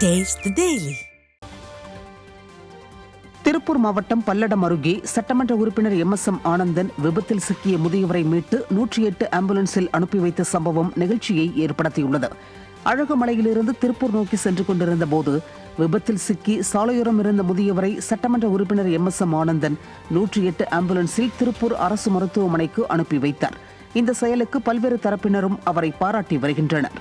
Taste the Daily. Tiruppur மாவட்டம் பல்லடம் அருகே சட்டமன்ற உறுப்பினர் MSM ஆனந்தன் விபத்தில் சிக்கிய முதியவரை மீட்டு 108 ஆம்புலன்ஸில் அனுப்பி வைத்த சம்பவம் நிகழ்ச்சியை ஏற்படுத்தியுள்ளது. அழகுமலையிலிருந்து திருப்பூர் நோக்கி சென்று கொண்டிருந்த போது விபத்தில் சிக்கி சாலையோரம் இருந்த முதியவரை சட்டமன்ற உறுப்பினர் MSM ஆனந்தன் 108 ஆம்புலன்ஸில் திருப்பூர் அரசு மருத்துவமனைக்கு அனுப்பி வைத்தார். இந்த செயலுக்கு பல்வேறு தரப்பினரும் அவரை பாராட்டி வருகின்றனர்.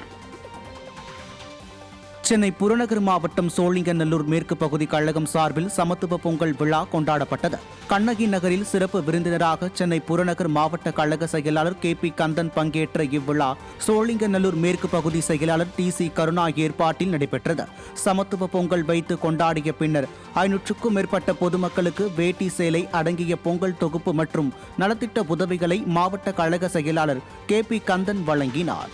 சென்னை புறநகர் மாவட்டம் சோழிங்கநல்லூர் மேற்கு பகுதி கழகம் சார்பில் சமத்துவ பொங்கல் விழா கொண்டாடப்பட்டது. கண்ணகி நகரில் சிறப்பு விருந்தினராக சென்னை புறநகர் மாவட்ட கழக செயலாளர் KP கந்தன் பங்கேற்ற இவ்விழா சோழிங்கநல்லூர் மேற்கு பகுதி செயலாளர் TC கருணா ஏற்பாட்டில் நடைபெற்றது. சமத்துவ பொங்கல் வைத்து கொண்டாடிய பின்னர் 500க்கும் மேற்பட்ட பொதுமக்களுக்கு வேட்டி சேலை அடங்கிய பொங்கல் தொகுப்பு மற்றும் நலத்திட்ட உதவிகளை மாவட்ட கழக செயலாளர் KP கந்தன் வழங்கினார்.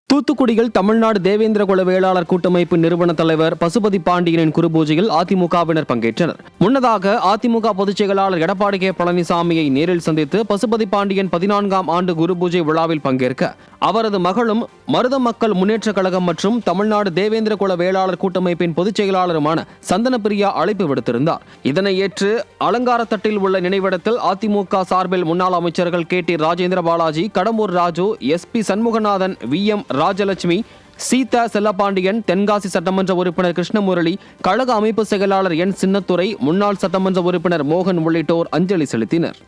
தூத்துக்குடியில் தமிழ்நாடு தேவேந்திரகுல வேளாளர் கூட்டமைப்பு நிறுவன தலைவர் பசுபதி பாண்டியனின் குருபூஜையில் அதிமுகவினர் பங்கேற்றனர். முன்னதாக அதிமுக பொதுச் செயலாளர் எடப்பாடி K பழனிசாமியை நேரில் சந்தித்து பசுபதி பாண்டியன் 14ஆம் ஆண்டு குருபூஜை விழாவில் பங்கேற்க அவரது மகளும் மருத மக்கள் முன்னேற்ற கழகம் மற்றும் தமிழ்நாடு தேவேந்திரகுல வேளாளர் கூட்டமைப்பின் பொதுச் செயலாளருமான சந்தனப்பிரியா அழைப்பு விடுத்திருந்தார். இதனை ஏற்று அலங்காரத்தட்டில் உள்ள நினைவிடத்தில் அதிமுக சார்பில் முன்னாள் அமைச்சர்கள் KT Rajendra Balaji, Kadambur Raju, SP Shanmuganathan, VM Rajalakshmi, Sita Chellapandian, Tenkasi சட்டமன்ற உறுப்பினர் கிருஷ்ணமுரளி, கழக அமைப்பு செயலாளர் N சின்னத்துரை, முன்னாள் சட்டமன்ற உறுப்பினர் மோகன் உள்ளிட்டோர் அஞ்சலி செலுத்தினர்.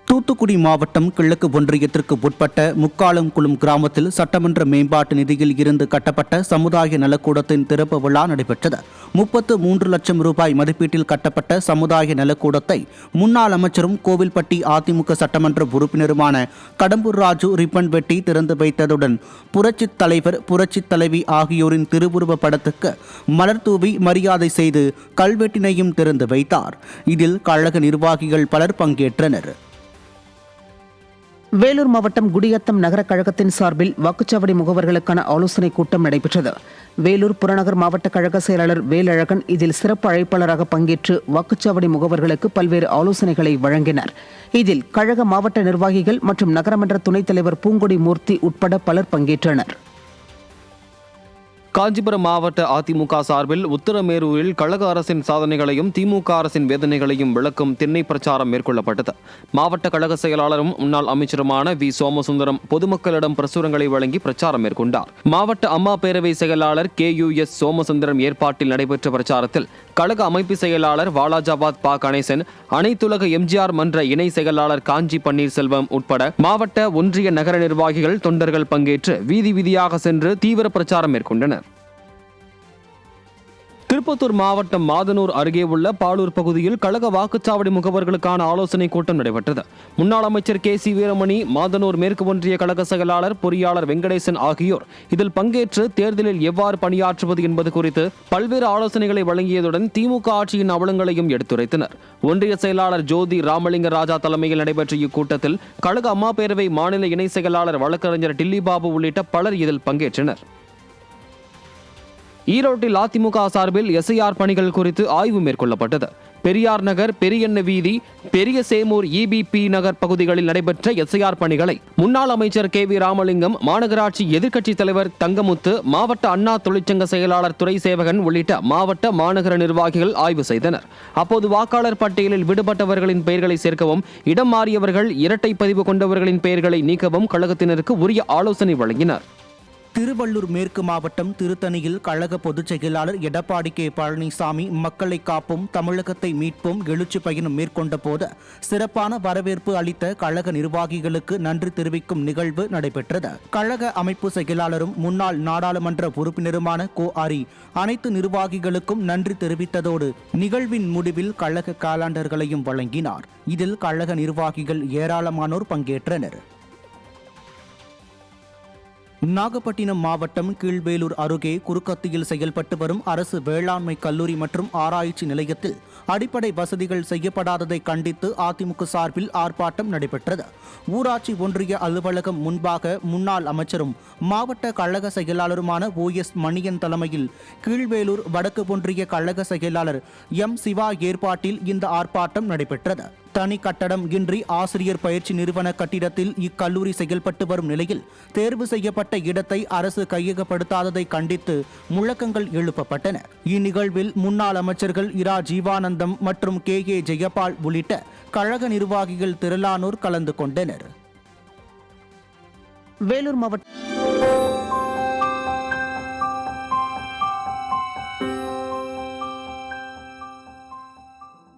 தூத்துக்குடி மாவட்டம் கிழக்கு ஒன்றியத்திற்கு உட்பட்ட முக்காலங்குளம் கிராமத்தில் சட்டமன்ற மேம்பாட்டு நிதியில் இருந்து கட்டப்பட்ட சமுதாய நலக்கூடத்தின் திறப்பு விழா நடைபெற்றது. 33 லட்சம் ரூபாய் மதிப்பீட்டில் கட்டப்பட்ட சமுதாய நலக்கூடத்தை முன்னாள் அமைச்சரும் கோவில்பட்டி அதிமுக சட்டமன்ற உறுப்பினருமான கடம்பூர் ராஜு ரிப்பன் வெட்டி திறந்து வைத்ததுடன் புரட்சித் தலைவர், புரட்சித் தலைவி ஆகியோரின் திருவுருவ படத்துக்கு மலர் தூவி மரியாதை செய்து கல்வெட்டினையும் திறந்து வைத்தார். இதில் கழக நிர்வாகிகள் பலர் பங்கேற்றனர். வேலூர் மாவட்டம் குடியாத்தம் நகர கழகத்தின் சார்பில் வாக்குச்சாவடி முகவர்களுக்கான ஆலோசனைக் கூட்டம் நடைபெற்றது. வேலூர் புறநகர் மாவட்ட கழக செயலாளர் வேலழகன் இதில் சிறப்பு அழைப்பாளராக பங்கேற்று வாக்குச்சாவடி முகவர்களுக்கு பல்வேறு ஆலோசனைகளை வழங்கினார். இதில் கழக மாவட்ட நிர்வாகிகள் மற்றும் நகரமன்ற துணைத் தலைவர் பூங்கொடி மூர்த்தி உட்பட பலர் பங்கேற்றனர். காஞ்சிபுரம் மாவட்ட அதிமுக சார்பில் உத்தரமேரூரில் கழக அரசின் சாதனைகளையும் திமுக அரசின் வேதனைகளையும் விளக்கும் திண்ணை பிரச்சாரம் மேற்கொள்ளப்பட்டது. மாவட்ட கழக செயலாளரும் முன்னாள் அமைச்சருமான V சோமசுந்தரம் பொதுமக்களிடம் பிரசுரங்களை வழங்கி பிரச்சாரம் மேற்கொண்டார். மாவட்ட அம்மா பேரவை செயலாளர் KUS சோமசுந்தரம் ஏற்பாட்டில் நடைபெற்ற பிரச்சாரத்தில் கழக அமைப்பு செயலாளர் வாலாஜாபாத் ப கணேசன், அனைத்துலக MGR மன்ற இணை செயலாளர் காஞ்சி பன்னீர்செல்வம் உட்பட மாவட்ட ஒன்றிய நகர நிர்வாகிகள், தொண்டர்கள் பங்கேற்று வீதி வீதியாக சென்று தீவிர பிரச்சாரம் மேற்கொண்டனர். திருப்பத்தூர் மாவட்டம் மாதனூர் அருகே உள்ள பாலூர் பகுதியில் கழக வாக்குச்சாவடி முகவர்களுக்கான ஆலோசனை கூட்டம் நடைபெற்றது. முன்னாள் அமைச்சர் KC வீரமணி, மாதனூர் மேற்கு ஒன்றிய கழக செயலாளர் பொறியாளர் வெங்கடேசன் ஆகியோர் இதில் பங்கேற்று தேர்தலில் எவ்வாறு பணியாற்றுவது என்பது குறித்து பல்வேறு ஆலோசனைகளை வழங்கியதுடன் திமுக ஆட்சியின் அவலங்களையும் எடுத்துரைத்தனர். ஒன்றிய செயலாளர் ஜோதி ராமலிங்க ராஜா தலைமையில் நடைபெற்ற இக்கூட்டத்தில் கழக அம்மா பேரவை மாநில இணை செயலாளர் வழக்கறிஞர் டில்லி பாபு உள்ளிட்ட பலர் இதில் பங்கேற்றனர். ஈரோட்டில் அதிமுக சார்பில் SIR பணிகள் குறித்து ஆய்வு மேற்கொள்ளப்பட்டது. பெரியார் நகர், பெரியண்ண வீதி, பெரிய சேமூர், EBP நகர் பகுதிகளில் நடைபெற்ற SIR பணிகளை முன்னாள் அமைச்சர் KV ராமலிங்கம், மாநகராட்சி எதிர்க்கட்சித் தலைவர் தங்கமுத்து, மாவட்ட அண்ணா தொழிற்சங்க செயலாளர் துறை சேவகன் உள்ளிட்ட மாவட்ட மாநகர நிர்வாகிகள் ஆய்வு செய்தனர். அப்போது வாக்காளர் பட்டியலில் விடுபட்டவர்களின் பெயர்களை சேர்க்கவும், இடம் மாறியவர்கள், இரட்டை பதிவு கொண்டவர்களின் பெயர்களை நீக்கவும் கழகத்தினருக்கு உரிய ஆலோசனை வழங்கினர். திருவள்ளூர் மேற்கு மாவட்டம் திருத்தணியில் கழக பொதுச் செயலாளர் எடப்பாடி K பழனிசாமி மக்களை காப்போம், தமிழகத்தை மீட்போம் எழுச்சி பயணம் மேற்கொண்ட போது சிறப்பான வரவேற்பு அளித்த கழக நிர்வாகிகளுக்கு நன்றி தெரிவிக்கும் நிகழ்வு நடைபெற்றது. கழக அமைப்பு செயலாளரும் முன்னாள் நாடாளுமன்ற உறுப்பினருமான கோ அரி அனைத்து நிர்வாகிகளுக்கும் நன்றி தெரிவித்ததோடு நிகழ்வின் முடிவில் கழக காலாண்டர்களையும் வழங்கினார். இதில் கழக நிர்வாகிகள் ஏராளமானோர் பங்கேற்றனர். நாகப்பட்டினம் மாவட்டம் கீழ்வேலூர் அருகே குறுக்கத்தியில் செயல்பட்டு வரும் அரசு வேளாண்மை கல்லூரி மற்றும் ஆராய்ச்சி நிலையத்தில் அடிப்படை வசதிகள் செய்யப்படாததை கண்டித்து அதிமுக சார்பில் ஆர்ப்பாட்டம் நடைபெற்றது. ஊராட்சி ஒன்றிய அலுவலகம் முன்பாக முன்னாள் அமைச்சரும் மாவட்ட கழக செயலாளருமான OS மணியன் தலைமையில் கீழ்வேலூர் வடக்கு ஒன்றிய கழக செயலாளர் M சிவா ஏற்பாட்டில் இந்த ஆர்ப்பாட்டம் நடைபெற்றது. தனி கட்டடம் இன்றி ஆசிரியர் பயிற்சி நிறுவன கட்டிடத்தில் இக்கல்லூரி செயல்பட்டு வரும் நிலையில் தேர்வு செய்யப்பட்ட இடத்தை அரசு கையகப்படுத்தாததை கண்டித்து முழக்கங்கள் எழுப்பப்பட்டன. இந்நிகழ்வில் முன்னாள் அமைச்சர்கள் இரா ஜீவானந்தம் மற்றும் KA ஜெயபால் உள்ளிட்ட கழக நிர்வாகிகள் திரளானோர் கலந்து கொண்டனர். வேலூர் மாவட்டம்